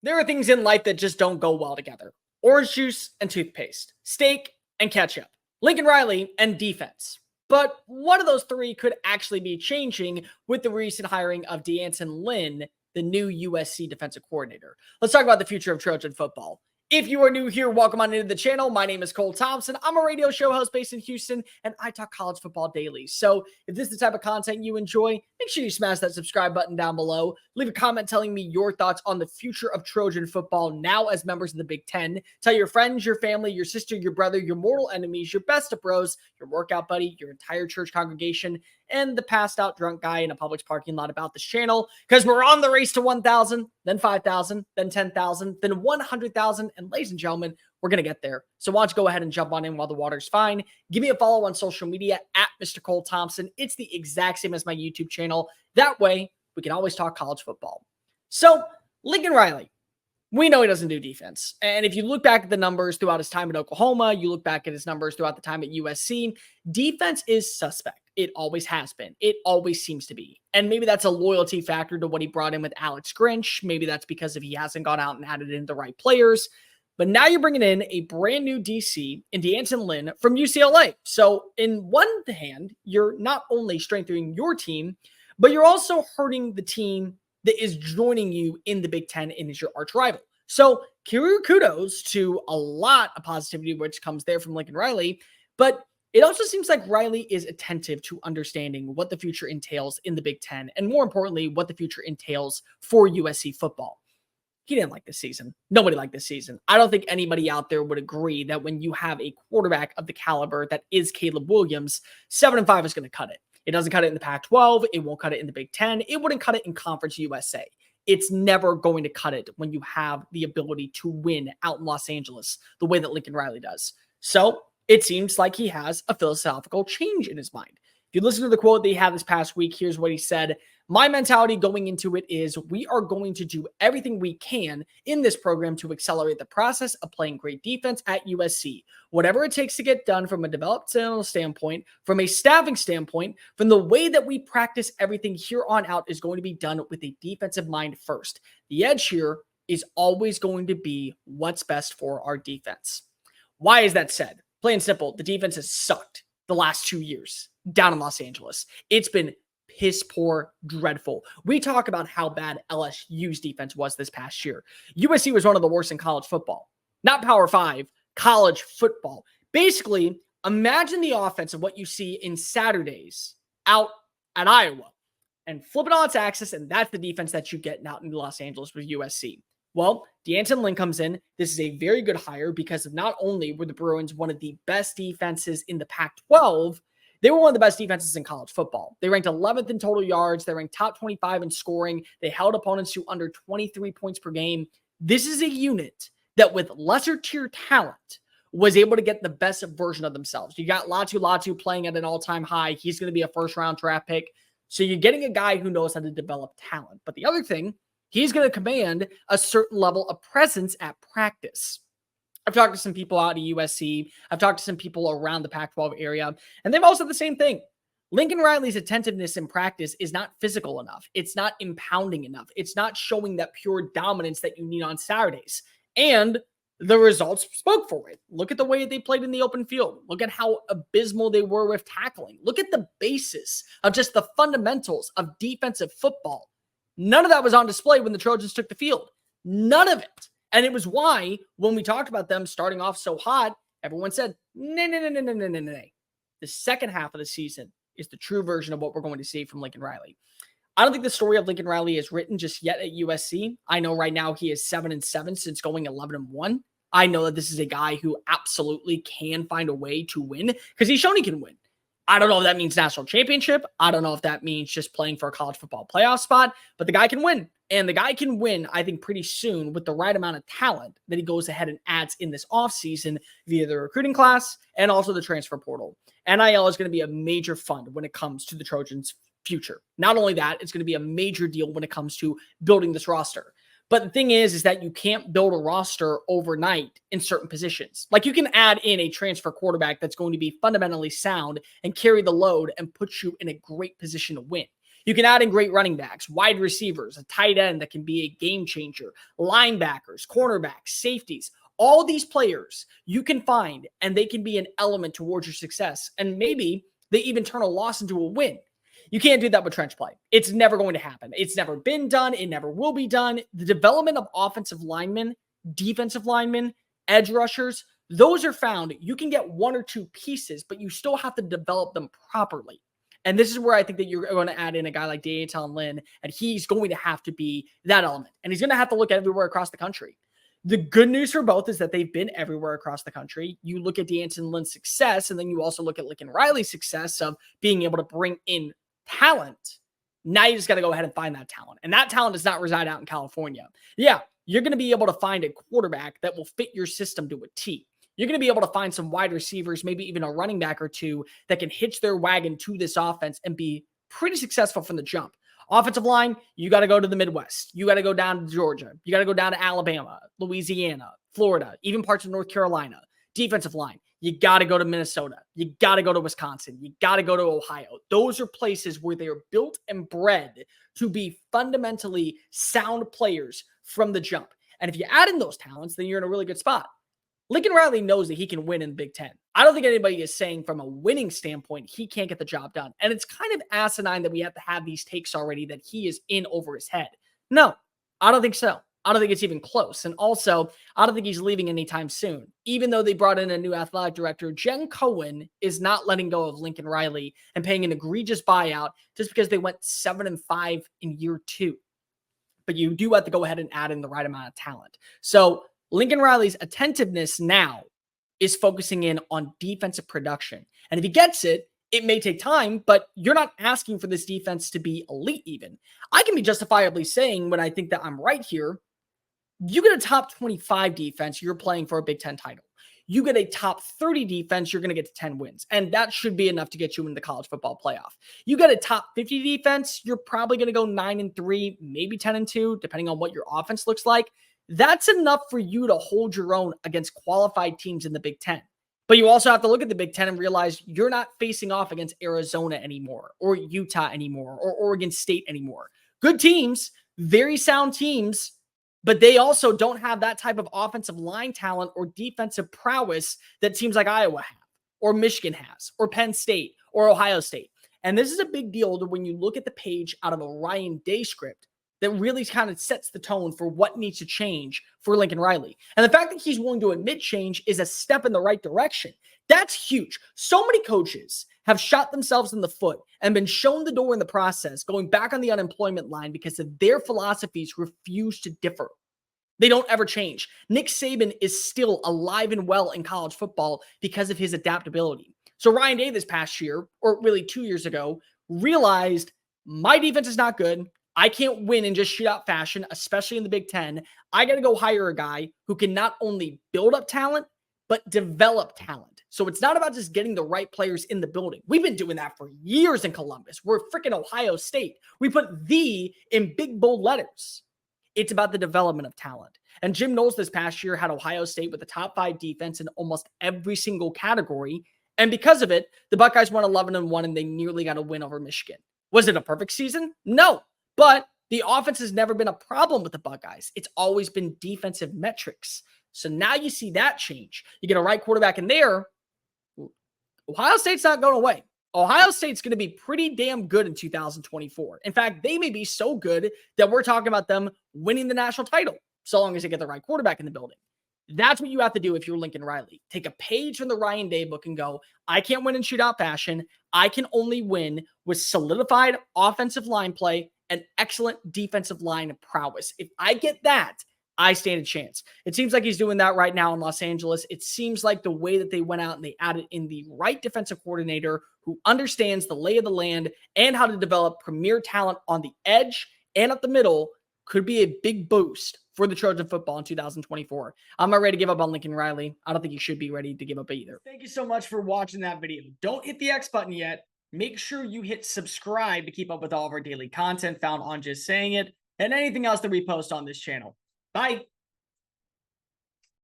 There are things in life that just don't go well together. Orange juice and toothpaste, steak and ketchup, Lincoln Riley and defense. But one of those three could actually be changing with the recent hiring of D'Anton Lynn, the new USC defensive coordinator. Let's talk about the future of Trojan football. If you are new here, welcome on into the channel. My name is Cole Thompson. I'm a radio show host based in Houston, and I talk college football daily. So if this is the type of content you enjoy, make sure you smash that subscribe button down below. Leave a comment telling me your thoughts on the future of Trojan football now as members of the Big Ten. Tell your friends, your family, your sister, your brother, your mortal enemies, your best of bros, your workout buddy, your entire church congregation, and the passed out drunk guy in a Publix parking lot about this channel, because we're on the race to 1,000, then 5,000, then 10,000, then 100,000, and ladies and gentlemen, we're going to get there. So why don't you go ahead and jump on in while the water's fine. Give me a follow on social media at Mr. Cole Thompson. It's the exact same as my YouTube channel. That way, we can always talk college football. So, Lincoln Riley, we know he doesn't do defense. And if you look back at the numbers throughout his time at Oklahoma, you look back at his numbers throughout the time at USC, defense is suspect. It always has been. It always seems to be. And maybe that's a loyalty factor to what he brought in with Alex Grinch. Maybe that's because he hasn't gone out and added in the right players. But now you're bringing in a brand new DC in D'Anton Lynn from UCLA. So in one hand, you're not only strengthening your team, but you're also hurting the team that is joining you in the Big Ten and is your arch rival. So kudos to a lot of positivity, which comes there from Lincoln Riley. But it also seems like Riley is attentive to understanding what the future entails in the Big Ten, and more importantly, what the future entails for USC football. He didn't like this season. Nobody liked this season. I don't think anybody out there would agree that when you have a quarterback of the caliber that is Caleb Williams, 7-5 is going to cut it. It doesn't cut it in the Pac-12. It won't cut it in the Big Ten. It wouldn't cut it in Conference USA. It's never going to cut it when you have the ability to win out in Los Angeles the way that Lincoln Riley does. So it seems like he has a philosophical change in his mind. If you listen to the quote that he had this past week, here's what he said. My mentality going into it is we are going to do everything we can in this program to accelerate the process of playing great defense at USC. Whatever it takes to get done from a developmental standpoint, from a staffing standpoint, from the way that we practice everything here on out is going to be done with a defensive mind first. The edge here is always going to be what's best for our defense. Why is that said? Plain and simple, the defense has sucked the last 2 years down in Los Angeles. It's been piss poor, dreadful. We talk about how bad LSU's defense was this past year. USC was one of the worst in college football. Not Power 5, college football. Basically, imagine the offense of what you see in Saturdays out at Iowa and flip it on its axis, and that's the defense that you get out in Los Angeles with USC. Well, D'Anton Lynn comes in. This is a very good hire because not only were the Bruins one of the best defenses in the Pac-12, they were one of the best defenses in college football. They ranked 11th in total yards. They ranked top 25 in scoring. They held opponents to under 23 points per game. This is a unit that with lesser tier talent was able to get the best version of themselves. You got Latu playing at an all-time high. He's going to be a first-round draft pick. So you're getting a guy who knows how to develop talent. But the other thing, he's going to command a certain level of presence at practice. I've talked to some people out at USC. I've talked to some people around the Pac-12 area, and they've all said the same thing. Lincoln Riley's attentiveness in practice is not physical enough. It's not impounding enough. It's not showing that pure dominance that you need on Saturdays. And the results spoke for it. Look at the way they played in the open field. Look at how abysmal they were with tackling. Look at the basis of just the fundamentals of defensive football. None of that was on display when the Trojans took the field. None of it. And it was why, when we talked about them starting off so hot, everyone said, no. The second half of the season is the true version of what we're going to see from Lincoln Riley. I don't think the story of Lincoln Riley is written just yet at USC. I know right now he is 7-7 since going 11-1. I know that this is a guy who absolutely can find a way to win because he's shown he can win. I don't know if that means national championship. I don't know if that means just playing for a college football playoff spot, but the guy can win. And the guy can win, I think, pretty soon with the right amount of talent that he goes ahead and adds in this offseason via the recruiting class and also the transfer portal. NIL is going to be a major fund when it comes to the Trojans' future. Not only that, it's going to be a major deal when it comes to building this roster. But the thing is that you can't build a roster overnight in certain positions. Like you can add in a transfer quarterback that's going to be fundamentally sound and carry the load and put you in a great position to win. You can add in great running backs, wide receivers, a tight end that can be a game changer, linebackers, cornerbacks, safeties. All these players you can find, and they can be an element towards your success. And maybe they even turn a loss into a win. You can't do that with trench play. It's never going to happen. It's never been done. It never will be done. The development of offensive linemen, defensive linemen, edge rushers, those are found. You can get one or two pieces, but you still have to develop them properly. And this is where I think that you're going to add in a guy like D'Anton Lynn, and he's going to have to be that element. And he's going to have to look everywhere across the country. The good news for both is that they've been everywhere across the country. You look at D'Anton Lynn's success, and then you also look at Lincoln Riley's success of being able to bring in talent. Now you just got to go ahead and find that talent. And that talent does not reside out in California. Yeah, you're going to be able to find a quarterback that will fit your system to a T. You're going to be able to find some wide receivers, maybe even a running back or two that can hitch their wagon to this offense and be pretty successful from the jump. Offensive line, you got to go to the Midwest. You got to go down to Georgia. You got to go down to Alabama, Louisiana, Florida, even parts of North Carolina. Defensive line, you got to go to Minnesota. You got to go to Wisconsin. You got to go to Ohio. Those are places where they are built and bred to be fundamentally sound players from the jump. And if you add in those talents, then you're in a really good spot. Lincoln Riley knows that he can win in the Big Ten. I don't think anybody is saying from a winning standpoint he can't get the job done. And it's kind of asinine that we have to have these takes already that he is in over his head. No, I don't think so. I don't think it's even close. And also, I don't think he's leaving anytime soon. Even though they brought in a new athletic director, Jen Cohen is not letting go of Lincoln Riley and paying an egregious buyout just because they went 7-5 in year 2. But you do have to go ahead and add in the right amount of talent. So Lincoln Riley's attentiveness now is focusing in on defensive production. And if he gets it, it may take time, but you're not asking for this defense to be elite even. I can be justifiably saying when I think that I'm right here, you get a top 25 defense, you're playing for a Big Ten title. You get a top 30 defense, you're going to get to 10 wins. And that should be enough to get you in the college football playoff. You get a top 50 defense, you're probably going to go 9-3, maybe 10-2, depending on what your offense looks like. That's enough for you to hold your own against qualified teams in the Big Ten. But you also have to look at the Big Ten and realize you're not facing off against Arizona anymore, or Utah anymore, or Oregon State anymore. Good teams, very sound teams, but they also don't have that type of offensive line talent or defensive prowess that teams like Iowa have, or Michigan has, or Penn State, or Ohio State. And this is a big deal when you look at the page out of a Ryan Day script that really kind of sets the tone for what needs to change for Lincoln Riley. And the fact that he's willing to admit change is a step in the right direction. That's huge. So many coaches have shot themselves in the foot and been shown the door in the process, going back on the unemployment line because of their philosophies refuse to differ. They don't ever change. Nick Saban is still alive and well in college football because of his adaptability. So Ryan Day this past year, or really 2 years ago, realized my defense is not good. I can't win in just shootout fashion, especially in the Big Ten. I got to go hire a guy who can not only build up talent, but develop talent. So it's not about just getting the right players in the building. We've been doing that for years in Columbus. We're freaking Ohio State. We put "the" in big, bold letters. It's about the development of talent. And Jim Knowles this past year had Ohio State with a top 5 defense in almost every single category. And because of it, the Buckeyes won 11-1 and they nearly got a win over Michigan. Was it a perfect season? No. But the offense has never been a problem with the Buckeyes. It's always been defensive metrics. So now you see that change. You get a right quarterback in there. Ohio State's not going away. Ohio State's going to be pretty damn good in 2024. In fact, they may be so good that we're talking about them winning the national title, so long as they get the right quarterback in the building. That's what you have to do if you're Lincoln Riley. Take a page from the Ryan Day book and go, I can't win in shootout fashion. I can only win with solidified offensive line play and excellent defensive line prowess. If I get that, I stand a chance. It seems like he's doing that right now in Los Angeles. It seems like the way that they went out and they added in the right defensive coordinator who understands the lay of the land and how to develop premier talent on the edge and up the middle could be a big boost for the Trojan football in 2024. I'm not ready to give up on Lincoln Riley. I don't think you should be ready to give up either. Thank you so much for watching that video. Don't hit the X button yet. Make sure you hit subscribe to keep up with all of our daily content found on Just Saying It and anything else that we post on this channel. Bye.